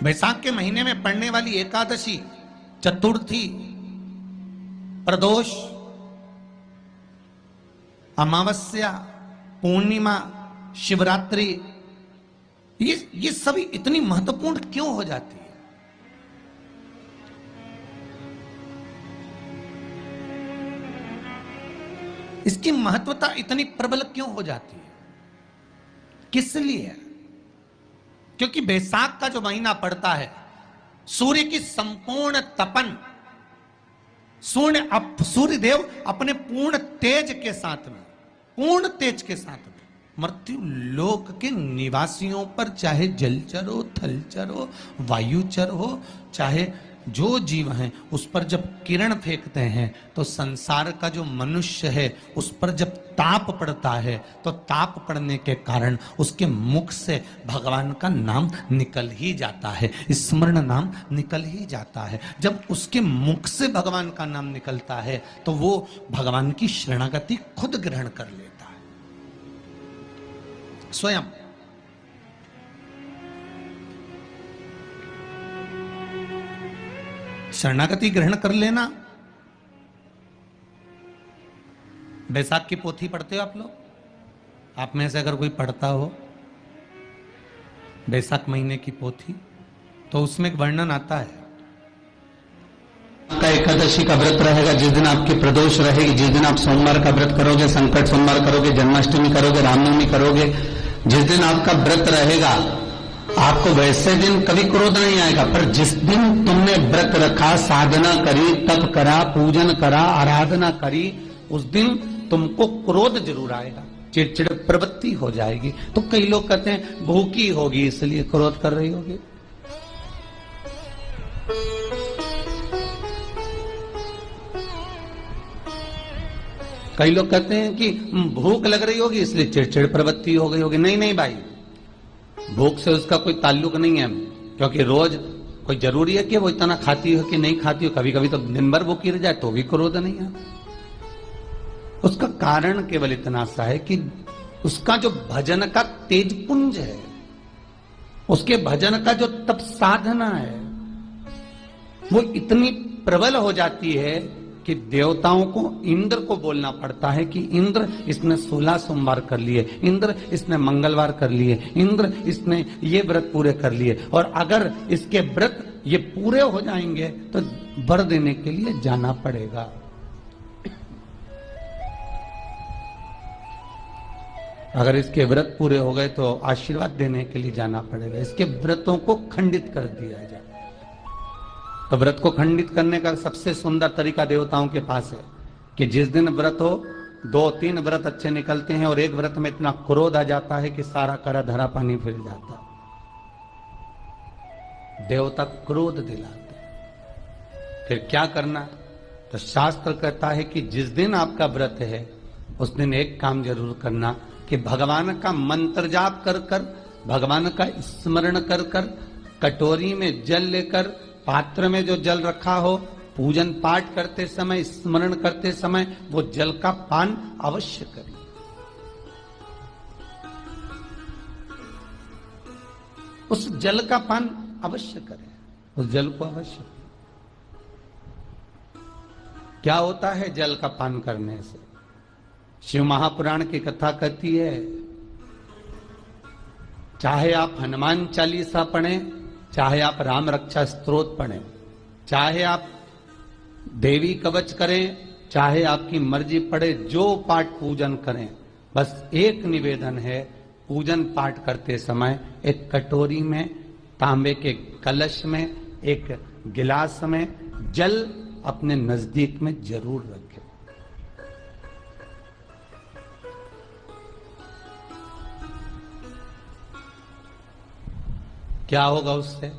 वैशाख के महीने में पड़ने वाली एकादशी, चतुर्थी, प्रदोष, अमावस्या, पूर्णिमा, शिवरात्रि, ये सभी इतनी महत्वपूर्ण क्यों हो जाती है? इसकी महत्वता इतनी प्रबल क्यों हो जाती है? किस लिए? क्योंकि बैसाख का जो महीना पड़ता है, सूर्य की संपूर्ण तपन, सूर्य देव अपने पूर्ण तेज के साथ में, पूर्ण तेज के साथ में मृत्यु लोक के निवासियों पर, चाहे जलचर हो, थलचर हो, वायुचर हो, चाहे जो जीव हैं, उस पर जब किरण फेंकते हैं तो संसार का जो मनुष्य है उस पर जब ताप पड़ता है तो ताप पड़ने के कारण उसके मुख से भगवान का नाम निकल ही जाता है, स्मरण नाम निकल ही जाता है। जब उसके मुख से भगवान का नाम निकलता है तो वो भगवान की शरणागति खुद ग्रहण कर लेता है स्वयं। शरणागति ग्रहण कर लेना। बैसाख की पोथी पढ़ते हो आप लोग? आप में से अगर कोई पढ़ता हो बैसाख महीने की पोथी, तो उसमें एक वर्णन आता है। आपका एकादशी का व्रत रहेगा, जिस दिन आपकी प्रदोष रहेगी, जिस दिन आप सोमवार का व्रत करोगे, संकट सोमवार करोगे, जन्माष्टमी करोगे, रामनवमी करोगे, जिस दिन आपका व्रत रहेगा, आपको वैसे दिन कभी क्रोध नहीं आएगा। पर जिस दिन तुमने व्रत रखा, साधना करी, तप करा, पूजन करा, आराधना करी, उस दिन तुमको क्रोध जरूर आएगा, चिड़चिड़ प्रवृत्ति हो जाएगी। तो कई लोग कहते हैं भूखी होगी इसलिए क्रोध कर रही होगी। कई लोग कहते हैं कि भूख लग रही होगी इसलिए चिड़चिड़ प्रवृत्ति हो गई होगी। नहीं नहीं भाई, भूख से उसका कोई ताल्लुक नहीं है, क्योंकि रोज कोई जरूरी है कि वो इतना खाती हो कि नहीं खाती हो। कभी कभी तो दिन भर भूखी रह जाए तो भी क्रोध नहीं है। उसका कारण केवल इतना सा है कि उसका जो भजन का तेज पुंज है, उसके भजन का जो तप साधना है, वो इतनी प्रबल हो जाती है कि देवताओं को, इंद्र को बोलना पड़ता है कि इंद्र इसने 16 सोमवार कर लिए, इंद्र इसने मंगलवार कर लिए, इंद्र इसने ये व्रत पूरे कर लिए, और अगर इसके व्रत ये पूरे हो जाएंगे तो वर देने के लिए जाना पड़ेगा। अगर इसके व्रत पूरे हो गए तो आशीर्वाद देने के लिए जाना पड़ेगा। इसके व्रतों को खंडित कर दिया जाए। तो व्रत को खंडित करने का सबसे सुंदर तरीका देवताओं के पास है कि जिस दिन व्रत हो, 2-3 व्रत अच्छे निकलते हैं और एक व्रत में इतना क्रोध आ जाता है कि सारा करा धरा पानी फिर जाता है। देवता क्रोध दिलाते हैं। फिर क्या करना? तो शास्त्र कहता है कि जिस दिन आपका व्रत है उस दिन एक काम जरूर करना कि भगवान का मंत्र जाप कर कर, भगवान का स्मरण कर कर, कटोरी में जल लेकर, पात्र में जो जल रखा हो, पूजन पाठ करते समय, स्मरण करते समय वो जल का पान अवश्य करें। उस जल का पान अवश्य करें, उस जल को अवश्य। क्या होता है जल का पान करने से? शिव महापुराण की कथा कहती है, चाहे आप हनुमान चालीसा पढ़ें, चाहे आप राम रक्षा स्तोत्र पढ़ें, चाहे आप देवी कवच करें, चाहे आपकी मर्जी पड़े, जो पाठ पूजन करें, बस एक निवेदन है, पूजन पाठ करते समय एक कटोरी में, तांबे के कलश में, एक गिलास में जल अपने नजदीक में जरूर रखें। क्या होगा उससे?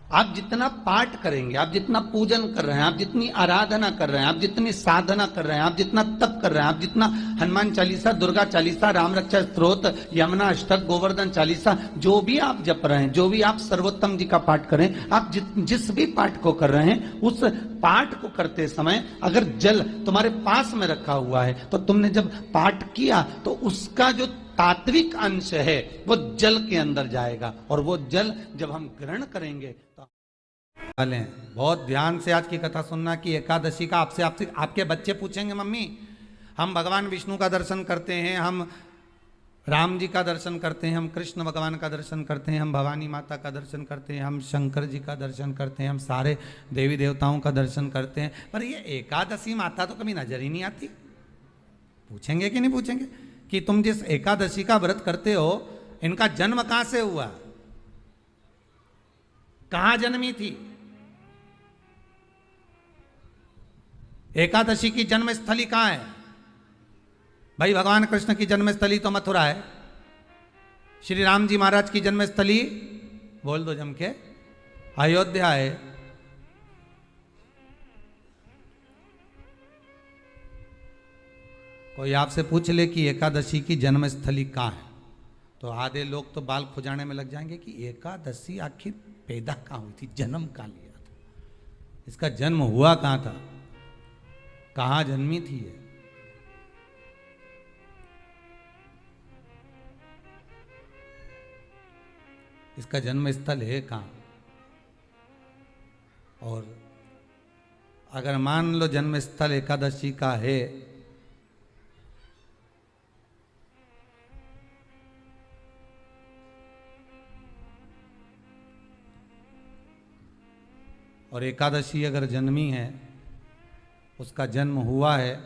आप जितना पाठ करेंगे, आप जितना पूजन कर रहे हैं, आप जितनी आराधना कर रहे हैं, आप जितनी साधना कर रहे हैं, आप जितना तप कर रहे हैं, आप जितना हनुमान चालीसा, दुर्गा चालीसा, राम रक्षा स्तोत्र, यमुना अष्टक, गोवर्धन चालीसा, जो भी आप जप रहे हैं, जो भी आप सर्वोत्तम जी का पाठ करें, आप जिस भी पाठ को कर रहे हैं, उस पाठ को करते समय अगर जल तुम्हारे पास में रखा हुआ है तो तुमने जब पाठ किया तो उसका जो तात्विक अंश है वो जल के अंदर जाएगा, और वो जल जब हम ग्रहण करेंगे तो बहुत ध्यान से आज की कथा सुनना कि एकादशी का आपसे आपके बच्चे पूछेंगे, मम्मी हम भगवान विष्णु का दर्शन करते हैं, हम राम जी का दर्शन करते हैं, हम कृष्ण भगवान का दर्शन करते हैं, हम भवानी माता का दर्शन करते हैं, हम शंकर जी का दर्शन करते हैं, हम सारे देवी देवताओं का दर्शन करते हैं, पर ये एकादशी माता तो कभी नजर ही नहीं आती। पूछेंगे कि नहीं पूछेंगे कि तुम जिस एकादशी का व्रत करते हो इनका जन्म कहां से हुआ, कहां जन्मी थी? एकादशी की जन्मस्थली कहां है? भाई भगवान कृष्ण की जन्मस्थली तो मथुरा है, श्री राम जी महाराज की जन्मस्थली बोल दो जम के अयोध्या है। कोई आपसे पूछ ले कि एकादशी की जन्मस्थली कहां है, तो आधे लोग तो बाल खुजाने में लग जाएंगे कि एकादशी आखिर पैदा कहां हुई थी, जन्म कहां लिया था, इसका जन्म हुआ कहां था, कहां जन्मी थी ये? इसका जन्म स्थल है कहां? और अगर मान लो जन्म स्थल एकादशी का है और एकादशी अगर जन्मी है, उसका जन्म हुआ है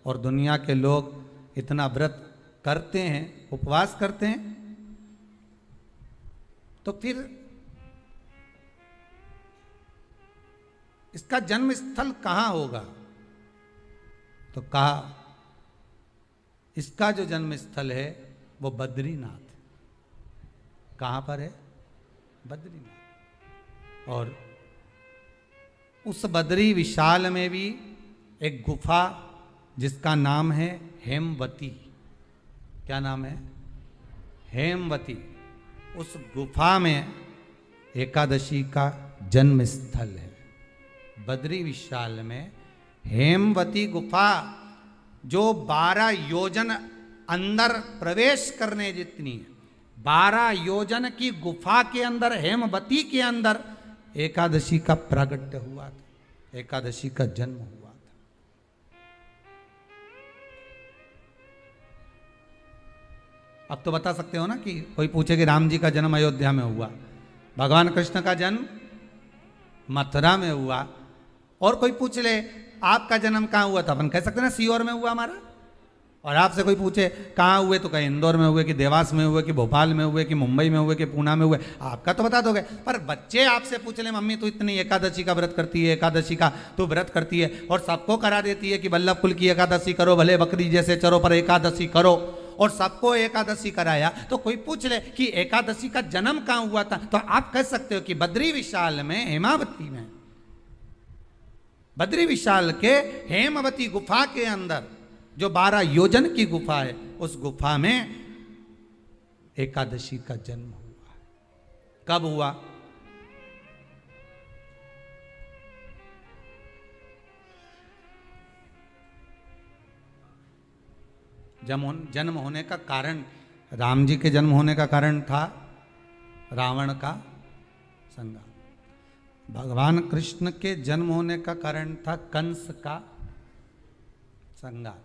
और दुनिया के लोग इतना व्रत करते हैं, उपवास करते हैं, तो फिर इसका जन्म स्थल कहां होगा? तो कहा इसका जो जन्म स्थल है वो बद्रीनाथ। कहां पर है? बद्रीनाथ। और उस बद्री विशाल में भी एक गुफा जिसका नाम है हेमवती। क्या नाम है? हेमवती। उस गुफा में एकादशी का जन्म स्थल है। बद्री विशाल में हेमवती गुफा जो 12 योजन अंदर प्रवेश करने जितनी है, 12 योजन की गुफा के अंदर, हेमवती के अंदर एकादशी का प्रागट्य हुआ था, एकादशी का जन्म हुआ था। अब तो बता सकते हो ना कि कोई पूछे कि राम जी का जन्म अयोध्या में हुआ, भगवान कृष्ण का जन्म मथुरा में हुआ, और कोई पूछ ले आपका जन्म कहाँ हुआ था, अपन कह सकते ना सीहोर में हुआ हमारा। और आपसे कोई पूछे कहाँ हुए, तो कहीं इंदौर में हुए, कि देवास में हुए, कि भोपाल में हुए, कि मुंबई में हुए, कि पूना में हुए, आपका तो बता दोगे। पर बच्चे आपसे पूछ ले मम्मी तू इतनी एकादशी का व्रत करती है, एकादशी का तू व्रत करती है और सबको करा देती है कि वल्लभ कुल की एकादशी करो, भले बकरी जैसे चरो पर एकादशी करो, और सबको एकादशी कराया, तो कोई पूछ ले कि एकादशी का जन्म कहाँ हुआ था, तो आप कह सकते हो कि बद्री विशाल में, हेमावती में, बद्री विशाल के हेमवती गुफा के अंदर जो 12 योजन की गुफा है, उस गुफा में एकादशी का जन्म हुआ। कब हुआ? जन्म होने का कारण, राम जी के जन्म होने का कारण था रावण का संहार। भगवान कृष्ण के जन्म होने का कारण था कंस का संहार।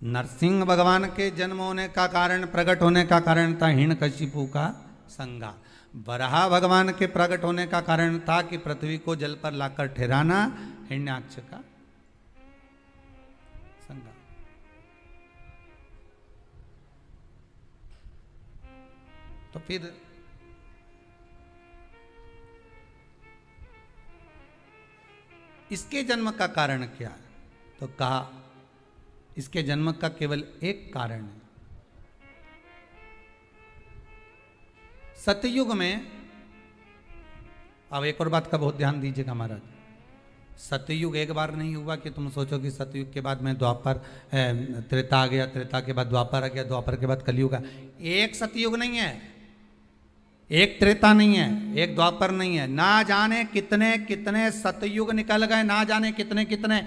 नरसिंह भगवान के जन्म होने का कारण, प्रकट होने का कारण था हिरण्यकशिपु का संहार। वराह भगवान के प्रकट होने का कारण था कि पृथ्वी को जल पर लाकर ठहराना, हिरण्याक्ष का संहार। तो फिर इसके जन्म का कारण क्या है? तो कहा इसके जन्म का केवल एक कारण है। सतयुग में, अब एक और बात का बहुत ध्यान दीजिएगा महाराज, सतयुग एक बार नहीं हुआ कि तुम सोचो कि सतयुग के बाद में द्वापर, त्रेता आ गया, त्रेता के बाद द्वापर आ गया, द्वापर के बाद कलयुग आ। एक सतयुग नहीं है, एक त्रेता नहीं है, एक द्वापर नहीं है, ना जाने कितने कितने सतयुग निकल गए, ना जाने कितने कितने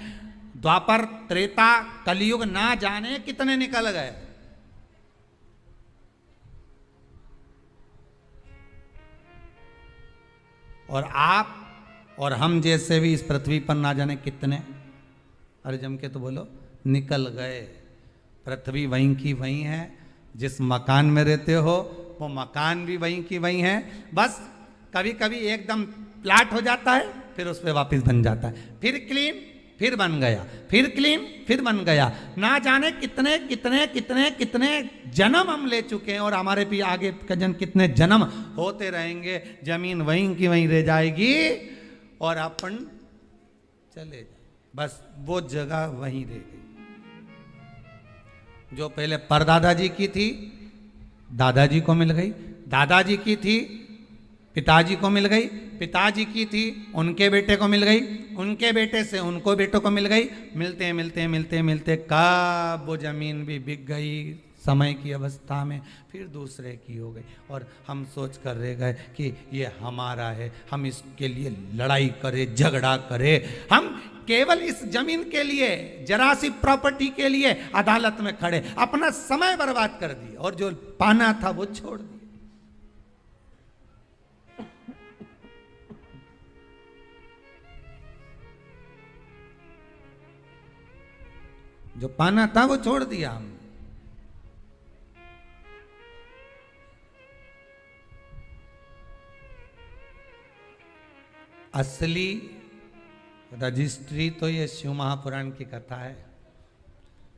द्वापर, त्रेता, कलयुग, ना जाने कितने निकल गए। और आप और हम जैसे भी इस पृथ्वी पर ना जाने कितने, अरे जम के तो बोलो, निकल गए। पृथ्वी वहीं की वहीं है, जिस मकान में रहते हो वो मकान भी वहीं की वहीं है। बस कभी कभी एकदम प्लाट हो जाता है, फिर उस पर वापस बन जाता है, फिर क्लीन, फिर बन गया, फिर क्लीन, फिर बन गया। ना जाने कितने कितने कितने कितने जन्म हम ले चुके हैं, और हमारे भी आगे का जन्म कितने जन्म होते रहेंगे। जमीन वहीं की वहीं रह जाएगी और अपन चले जाए, बस वो जगह वहीं रह गई। जो पहले परदादाजी की थी दादाजी को मिल गई, दादाजी की थी पिताजी को मिल गई, पिताजी की थी उनके बेटे को मिल गई, उनके बेटे से उनको बेटों को मिल गई। मिलते मिलते मिलते मिलते कब वो जमीन भी बिक गई समय की अवस्था में, फिर दूसरे की हो गई। और हम सोच कर रह गए कि ये हमारा है, हम इसके लिए लड़ाई करें, झगड़ा करें। हम केवल इस जमीन के लिए, जरा सी प्रॉपर्टी के लिए अदालत में खड़े, अपना समय बर्बाद कर दिए, और जो पाना था वो छोड़ दिया। जो पाना था वो छोड़ दिया हमने। असली रजिस्ट्री तो ये शिव महापुराण की कथा है,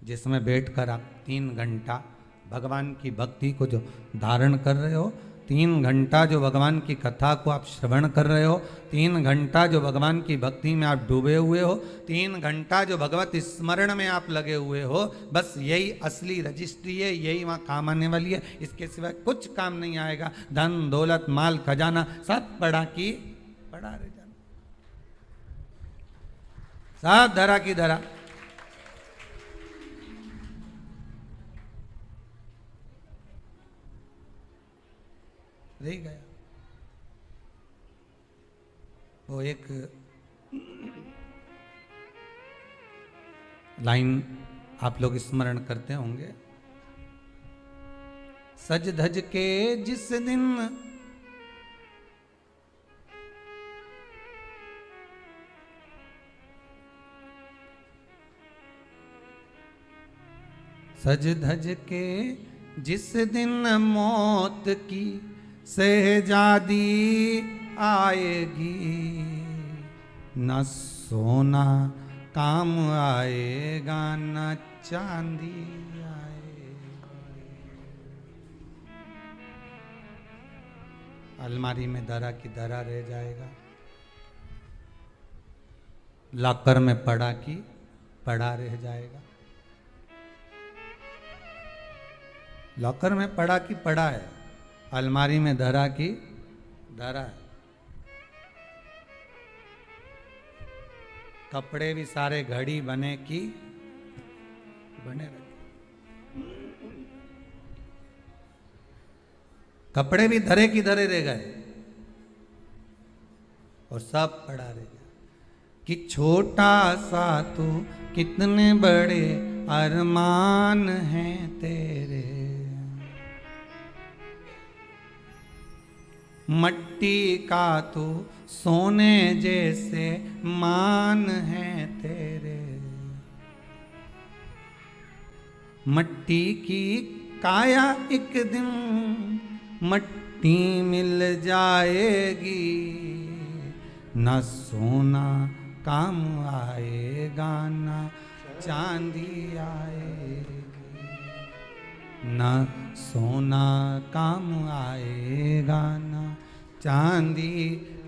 जिसमें बैठकर आप 3 घंटा भगवान की भक्ति को जो धारण कर रहे हो, 3 घंटा जो भगवान की कथा को आप श्रवण कर रहे हो, 3 घंटा जो भगवान की भक्ति में आप डूबे हुए हो, 3 घंटा जो भगवत स्मरण में आप लगे हुए हो, बस यही असली रजिस्ट्री है, यही वहाँ काम आने वाली है। इसके सिवाय कुछ काम नहीं आएगा। धन दौलत माल खजाना सब पड़ा की पड़ा रह जाना, सब धरा की धरा। रह गया। वो एक लाइन आप लोग स्मरण करते होंगे, सज धज के जिस दिन सज धज के जिस दिन मौत की शहजादी आएगी, न सोना काम आएगा न चांदी आएगा। अलमारी में धरा की धरा रह जाएगा, लॉकर में पड़ा की पड़ा रह जाएगा। लॉकर में पड़ा की पड़ा है, अलमारी में धरा की धरा है। कपड़े भी सारे घड़ी बने की बने रहे, कपड़े भी धरे की धरे रह गए और सब पड़ा रह गया। कि छोटा सा तू कितने बड़े अरमान हैं तेरे, मट्टी का तो सोने जैसे मान है तेरे। मट्टी की काया एक दिन मट्टी मिल जाएगी, न सोना काम आएगा न चांदी आएगी, न सोना काम आएगा न चांदी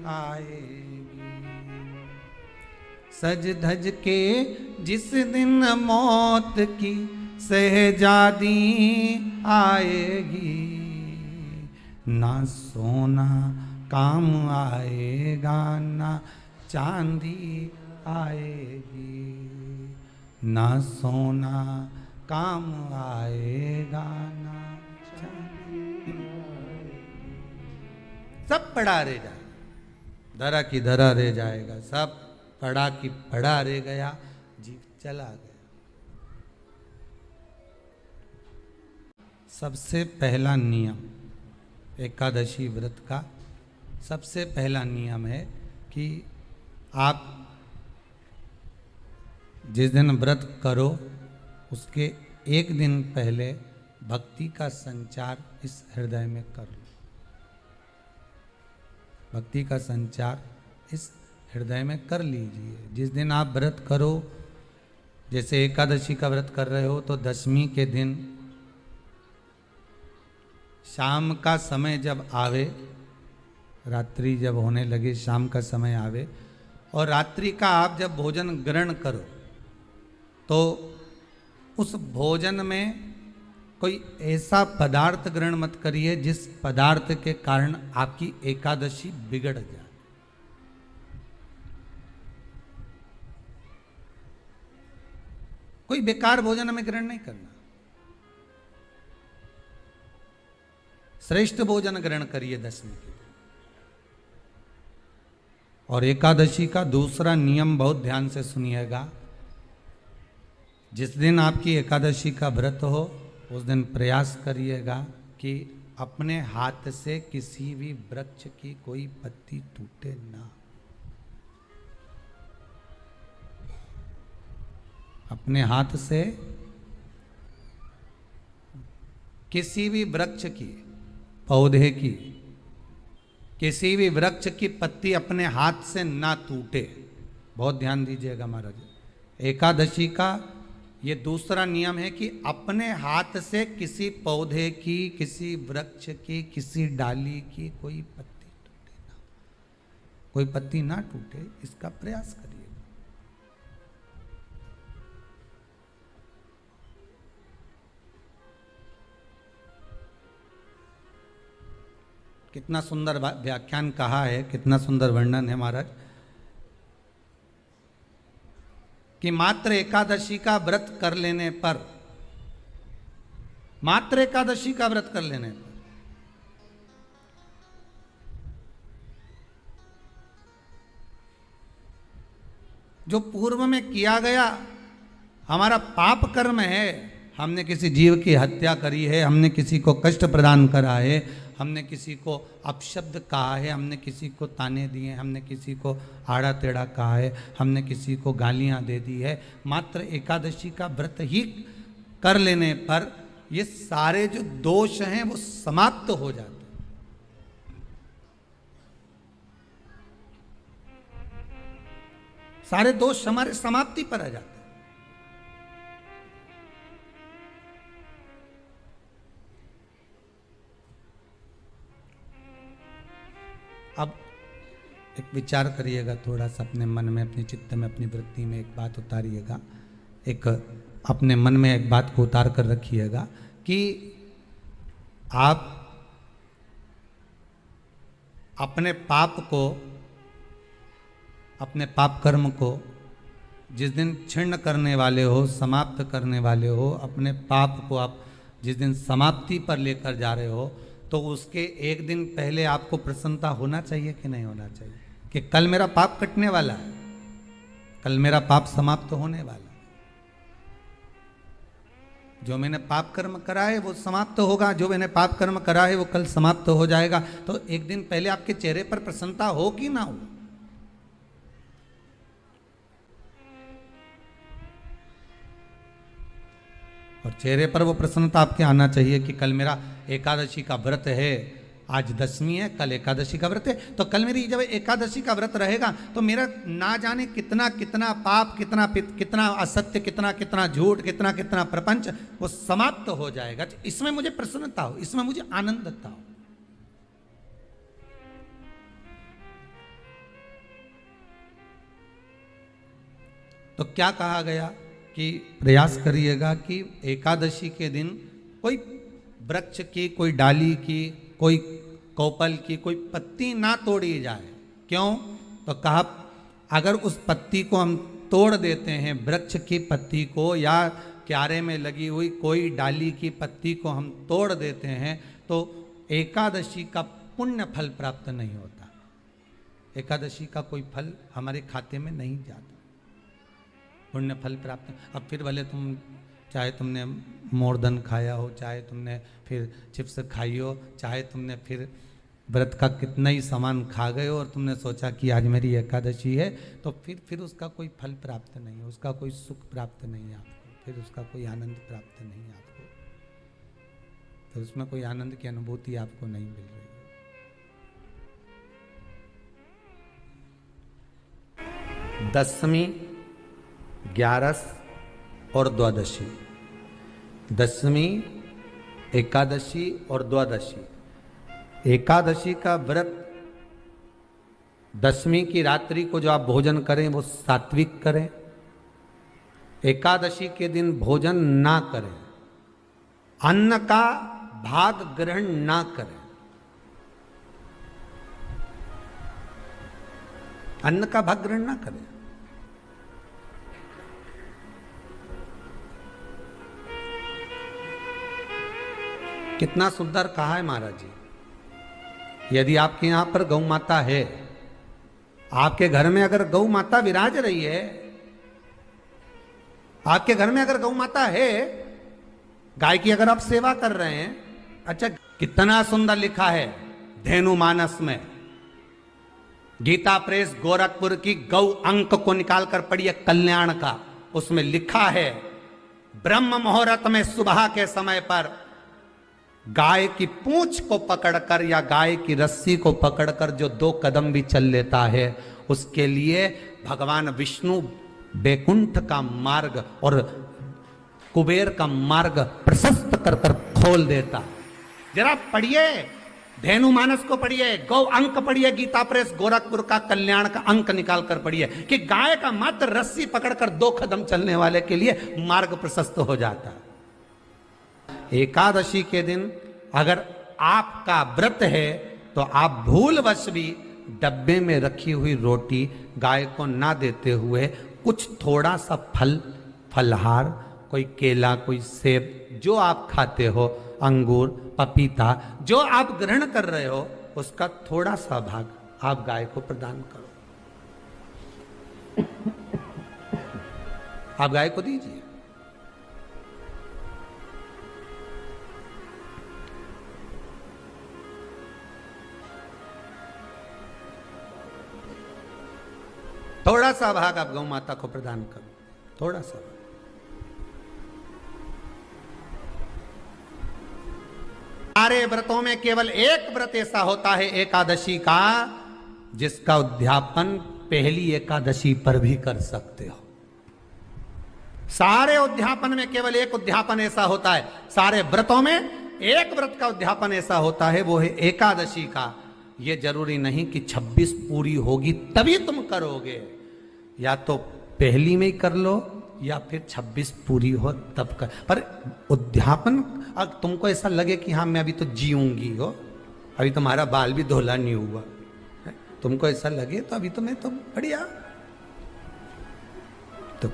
आएगी। सज धज के जिस दिन मौत की शहजादी आएगी, ना सोना काम आएगा ना चांदी आएगी, ना सोना काम आएगा ना चांदी आएगी। सब पड़ा रह जाएगा, धरा की धरा रह जाएगा, सब पड़ा की पड़ा रह गया, जीव चला गया। सबसे पहला नियम एकादशी व्रत का सबसे पहला नियम है कि आप जिस दिन व्रत करो उसके एक दिन पहले भक्ति का संचार इस हृदय में कर लो। भक्ति का संचार इस हृदय में कर लीजिए। जिस दिन आप व्रत करो, जैसे एकादशी का व्रत कर रहे हो तो दशमी के दिन शाम का समय जब आवे, रात्रि जब होने लगे, शाम का समय आवे और रात्रि का आप जब भोजन ग्रहण करो तो उस भोजन में कोई ऐसा पदार्थ ग्रहण मत करिए जिस पदार्थ के कारण आपकी एकादशी बिगड़ जाए। कोई बेकार भोजन में ग्रहण नहीं करना, श्रेष्ठ भोजन ग्रहण करिए दशमी के दिन। और एकादशी का दूसरा नियम बहुत ध्यान से सुनिएगा। जिस दिन आपकी एकादशी का व्रत हो उस दिन प्रयास करिएगा कि अपने हाथ से किसी भी वृक्ष की कोई पत्ती टूटे ना। अपने हाथ से किसी भी वृक्ष की, पौधे की, किसी भी वृक्ष की पत्ती अपने हाथ से ना टूटे। बहुत ध्यान दीजिएगा महाराज। एकादशी का ये दूसरा नियम है कि अपने हाथ से किसी पौधे की, किसी वृक्ष की, किसी डाली की कोई पत्ती टूटे ना, कोई पत्ती ना टूटे, इसका प्रयास करिए। कितना सुंदर व्याख्यान कहा है, कितना सुंदर वर्णन है महाराज कि मात्र एकादशी का व्रत कर लेने पर, मात्र एकादशी का व्रत कर लेने पर जो पूर्व में किया गया हमारा पाप कर्म है, हमने किसी जीव की हत्या करी है, हमने किसी को कष्ट प्रदान करा है, हमने किसी को अपशब्द कहा है, हमने किसी को ताने दिए, हमने किसी को आड़ा टेढ़ा कहा है, हमने किसी को गालियां दे दी है, मात्र एकादशी का व्रत ही कर लेने पर ये सारे जो दोष हैं वो समाप्त हो जाते हैं। सारे दोष हमारे समाप्ति पर आ जाते हैं। अब एक विचार करिएगा थोड़ा सा अपने मन में, अपने चित्त में, अपनी वृत्ति में एक बात उतारिएगा। एक अपने मन में एक बात को उतार कर रखिएगा कि आप अपने पाप को, अपने पाप कर्म को जिस दिन छिन्न करने वाले हो, समाप्त करने वाले हो, अपने पाप को आप जिस दिन समाप्ति पर लेकर जा रहे हो, तो उसके एक दिन पहले आपको प्रसन्नता होना चाहिए कि नहीं होना चाहिए कि कल मेरा पाप कटने वाला है, कल मेरा पाप समाप्त होने वाला है, जो मैंने पाप कर्म करा है वो समाप्त होगा, जो मैंने पाप कर्म करा है वो कल समाप्त हो जाएगा। तो एक दिन पहले आपके चेहरे पर प्रसन्नता हो कि ना हो? और चेहरे पर वो प्रसन्नता आपके आना चाहिए कि कल मेरा एकादशी का व्रत है, आज दशमी है, कल एकादशी का व्रत है, तो कल मेरी जब एकादशी का व्रत रहेगा तो मेरा ना जाने कितना कितना पाप, कितना असत्य, कितना झूठ, कितना प्रपंच वो समाप्त हो जाएगा। इसमें मुझे प्रसन्नता हो, इसमें मुझे आनंदता हो। तो क्या कहा गया कि प्रयास करिएगा कि एकादशी के दिन कोई वृक्ष की, कोई डाली की, कोई कोपल की कोई पत्ती ना तोड़ी जाए। क्यों? तो कहा अगर उस पत्ती को हम तोड़ देते हैं, वृक्ष की पत्ती को या क्यारे में लगी हुई कोई डाली की पत्ती को हम तोड़ देते हैं तो एकादशी का पुण्य फल प्राप्त नहीं होता, एकादशी का कोई फल हमारे खाते में नहीं जाता, पुण्य फल प्राप्त। अब फिर भले तुम चाहे तुमने मोरधन खाया हो, चाहे तुमने फिर चिप्स खाई हो, चाहे तुमने फिर व्रत का कितना ही सामान खा गए हो और तुमने सोचा कि आज मेरी एकादशी है, तो फिर उसका कोई फल प्राप्त नहीं है, उसका कोई सुख प्राप्त नहीं है आपको, फिर उसका कोई आनंद प्राप्त नहीं है आपको, फिर उसमें कोई आनंद की अनुभूति आपको नहीं मिल रही है। दशमी, ग्यारस और द्वादशी, दशमी, एकादशी और द्वादशी। एकादशी का व्रत, दशमी की रात्रि को जो आप भोजन करें वो सात्विक करें, एकादशी के दिन भोजन ना करें, अन्न का भाग ग्रहण ना करें, अन्न का भाग ग्रहण ना करें। कितना सुंदर कहा है महाराज जी। यदि आपके यहां पर गौ माता है, आपके घर में अगर गौ माता विराज रही है, आपके घर में अगर गौ माता है, गाय की अगर आप सेवा कर रहे हैं, अच्छा कितना सुंदर लिखा है धेनु मानस में, गीता प्रेस गोरखपुर की गौ अंक को निकालकर पढ़िए कल्याण का, उसमें लिखा है ब्रह्म मुहूर्त में सुबह के समय पर गाय की पूंछ को पकड़कर या गाय की रस्सी को पकड़कर जो 2 कदम भी चल लेता है, उसके लिए भगवान विष्णु बैकुंठ का मार्ग और कुबेर का मार्ग प्रशस्त कर कर खोल देता। जरा पढ़िए, धेनु मानस को पढ़िए, गौ अंक पढ़िए, गीता प्रेस गोरखपुर का कल्याण का अंक निकाल कर पढ़िए कि गाय का मात्र रस्सी पकड़कर 2 कदम चलने वाले के लिए मार्ग प्रशस्त हो जाता। एकादशी के दिन अगर आपका व्रत है तो आप भूलवश भी डब्बे में रखी हुई रोटी गाय को ना देते हुए कुछ थोड़ा सा फल, फलहार, कोई केला, कोई सेब, जो आप खाते हो, अंगूर, पपीता, जो आप ग्रहण कर रहे हो, उसका थोड़ा सा भाग आप गाय को प्रदान करो, आप गाय को दीजिए। थोड़ा सा भाग आप गौ माता को प्रदान करो, थोड़ा सा। सारे व्रतों में केवल एक व्रत ऐसा होता है एकादशी का, जिसका उद्यापन पहली एकादशी पर भी कर सकते हो। सारे उद्यापन में केवल एक उद्यापन ऐसा होता है, सारे व्रतों में एक व्रत का उद्यापन ऐसा होता है, वो है एकादशी का। ये जरूरी नहीं कि 26 पूरी होगी तभी तुम करोगे, या तो पहली में ही कर लो या फिर 26 पूरी हो तब कर। पर उद्यापन, अगर तुमको ऐसा लगे कि हाँ मैं अभी तो जीऊंगी हो, अभी तुम्हारा बाल भी धोला नहीं हुआ, तुमको ऐसा लगे तो अभी तो मैं तो बढ़िया, तो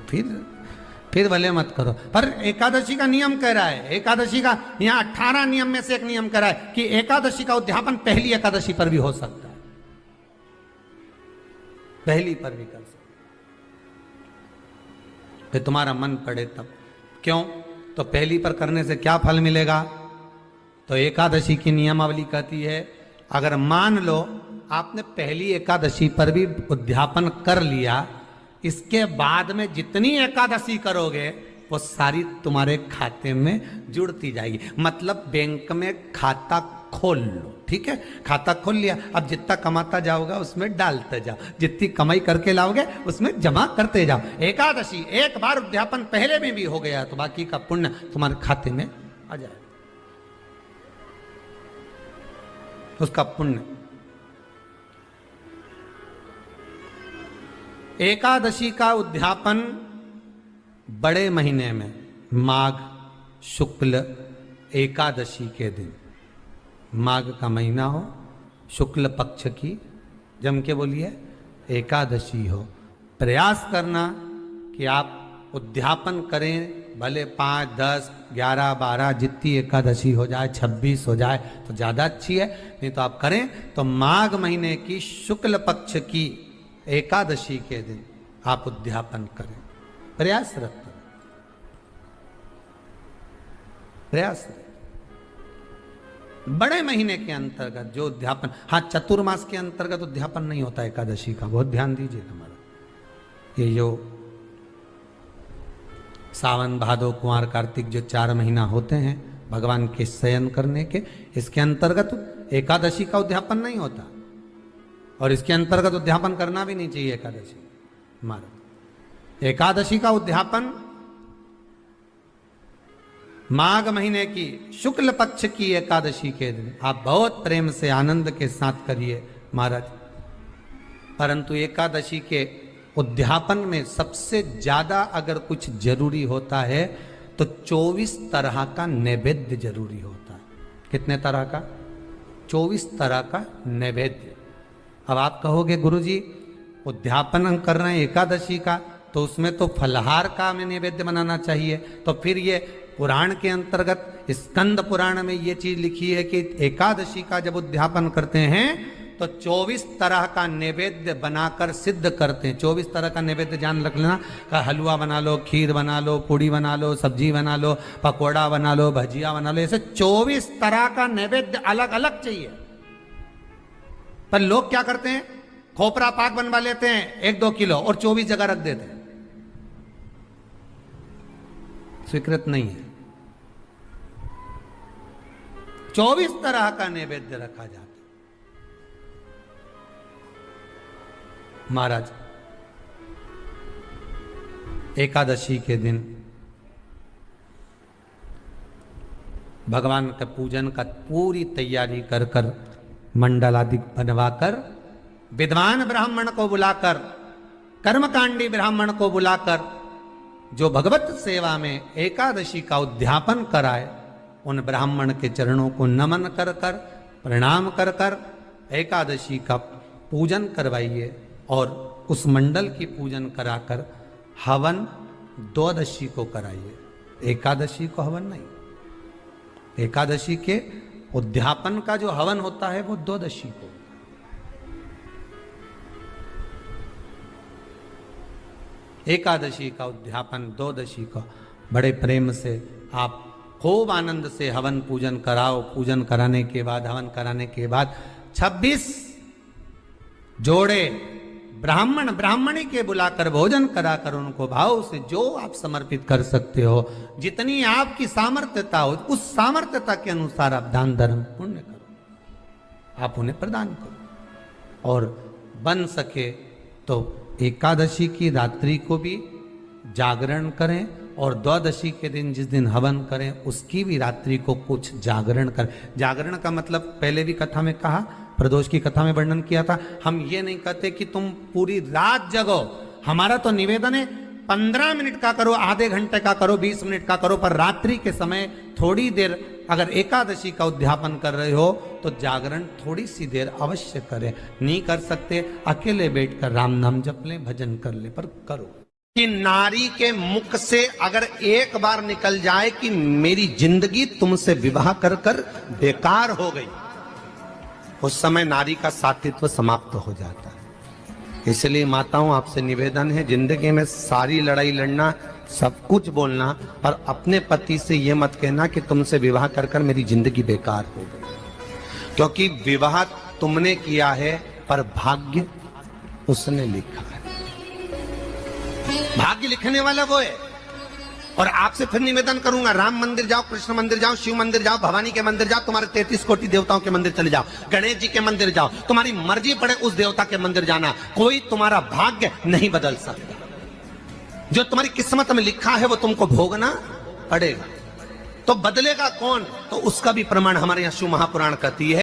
फिर भले मत करो। पर एकादशी का नियम कह रहा है, एकादशी का यहां 18 नियम में से एक नियम कह रहा है कि एकादशी का उद्यापन पहली एकादशी पर भी हो सकता है, पहली पर भी कर सकते, फिर तुम्हारा मन पड़े तब। क्यों? तो पहली पर करने से क्या फल मिलेगा? तो एकादशी की नियमावली कहती है, अगर मान लो आपने पहली एकादशी पर भी उद्यापन कर लिया, इसके बाद में जितनी एकादशी करोगे वो सारी तुम्हारे खाते में जुड़ती जाएगी। मतलब बैंक में खाता खोल लो, ठीक है, खाता खोल लिया, अब जितना कमाता जाओगा उसमें डालते जाओ, जितनी कमाई करके लाओगे उसमें जमा करते जाओ। एकादशी एक बार उद्यापन पहले में भी हो गया तो बाकी का पुण्य तुम्हारे खाते में आ जाएगा, उसका पुण्य। एकादशी का उद्यापन बड़े महीने में, माघ शुक्ल एकादशी के दिन, माघ का महीना हो, शुक्ल पक्ष की, जम के बोलिए, एकादशी हो, प्रयास करना कि आप उद्यापन करें, भले 5, 10, 11, 12 जितनी एकादशी हो जाए, 26 हो जाए तो ज़्यादा अच्छी है, नहीं तो आप करें तो माघ महीने की शुक्ल पक्ष की एकादशी के दिन आप उद्यापन करें, प्रयासरत करें, प्रयास बड़े महीने के अंतर्गत जो उद्यापन, हाँ चतुर्मास के अंतर्गत उद्यापन नहीं होता एकादशी का, बहुत ध्यान दीजिए हमारा। ये जो सावन भादो कुंवर कार्तिक जो 4 महीना होते हैं भगवान के शयन करने के, इसके अंतर्गत एकादशी का उद्यापन नहीं होता, और इसके अंतर्गत उद्यापन करना भी नहीं चाहिए एकादशी हमारा। एकादशी का उद्यापन माघ महीने की शुक्ल पक्ष की एकादशी के दिन आप बहुत प्रेम से आनंद के साथ करिए महाराज। परंतु एकादशी के उद्यापन में सबसे ज्यादा अगर कुछ जरूरी होता है तो 24 तरह का नैवेद्य जरूरी होता है। कितने तरह का? 24 तरह का नैवेद्य। अब आप कहोगे गुरुजी उद्यापन हम कर रहे हैं एकादशी का, तो उसमें तो फलहार का हमें नैवेद्य बनाना चाहिए। तो फिर ये पुराण के अंतर्गत स्कंद पुराण में ये चीज लिखी है कि एकादशी का जब उद्यापन करते हैं तो 24 तरह का नैवेद्य बनाकर सिद्ध करते हैं। 24 तरह का नैवेद्य जान रख लेना, का हलवा बना लो, खीर बना लो, पूड़ी बना लो, सब्जी बना लो, पकौड़ा बना लो, भजिया बना लो, ऐसे 24 तरह का नैवेद्य अलग अलग चाहिए। पर लोग क्या करते हैं, खोपरा पाक बनवा लेते हैं 1-2 किलो और 24 जगह रख देते हैं। स्वीकृत नहीं है। 24 तरह का नैवेद्य रखा जाता है। महाराज एकादशी के दिन भगवान के पूजन का पूरी तैयारी कर कर मंडल आदि बनवाकर विद्वान ब्राह्मण को बुलाकर, कर्मकांडी ब्राह्मण को बुलाकर जो भगवत सेवा में एकादशी का उद्यापन कराए, उन ब्राह्मण के चरणों को नमन कर कर, प्रणाम कर कर एकादशी का पूजन करवाइए। और उस मंडल की पूजन कराकर हवन द्वादशी को कराइए, एकादशी को हवन नहीं। एकादशी के उद्यापन का जो हवन होता है वो द्वादशी को। एकादशी का उद्यापन द्वादशी को बड़े प्रेम से आप खूब आनंद से हवन पूजन कराओ। पूजन कराने के बाद, हवन कराने के बाद 26 जोड़े ब्राह्मण ब्राह्मणी के बुलाकर भोजन कराकर उनको भाव से जो आप समर्पित कर सकते हो, जितनी आपकी सामर्थ्यता हो, उस सामर्थ्यता के अनुसार आप दान धर्म पुण्य करो, आप उन्हें प्रदान करो। और बन सके तो एकादशी की रात्रि को भी जागरण करें, और द्वादशी के दिन जिस दिन हवन करें उसकी भी रात्रि को कुछ जागरण करें। जागरण का मतलब पहले भी कथा में कहा, प्रदोष की कथा में वर्णन किया था। हम ये नहीं कहते कि तुम पूरी रात जगो, हमारा तो निवेदन है 15 मिनट का करो, आधे घंटे का करो, 20 मिनट का करो, पर रात्रि के समय थोड़ी देर अगर एकादशी का उद्यापन कर रहे हो तो जागरण थोड़ी सी देर अवश्य करें। नहीं कर सकते अकेले बैठकर राम नाम जप लें, भजन कर ले, पर करो। कि नारी के मुख से अगर एक बार निकल जाए कि मेरी जिंदगी तुमसे विवाह कर कर बेकार हो गई, उस समय नारी का साथित्व समाप्त हो जाता है। इसलिए माताओं आपसे निवेदन है, जिंदगी में सारी लड़ाई लड़ना, सब कुछ बोलना, पर अपने पति से यह मत कहना कि तुमसे विवाह कर कर मेरी जिंदगी बेकार हो गई, क्योंकि विवाह तुमने किया है पर भाग्य उसने लिखा है। भाग्य लिखने वाला वो है। और आपसे फिर निवेदन करूंगा, राम मंदिर जाओ, कृष्ण मंदिर जाओ, शिव मंदिर जाओ, भवानी के मंदिर जाओ, तुम्हारे 33 कोटि देवताओं के मंदिर चले जाओ, गणेश जी के मंदिर जाओ, तुम्हारी मर्जी पड़े उस देवता के मंदिर जाना, कोई तुम्हारा भाग्य नहीं बदल सकता। जो तुम्हारी किस्मत में लिखा है वो तुमको भोगना पड़ेगा। तो बदलेगा कौन? तो उसका भी प्रमाण हमारे यहाँ शिव महापुराण कहती है।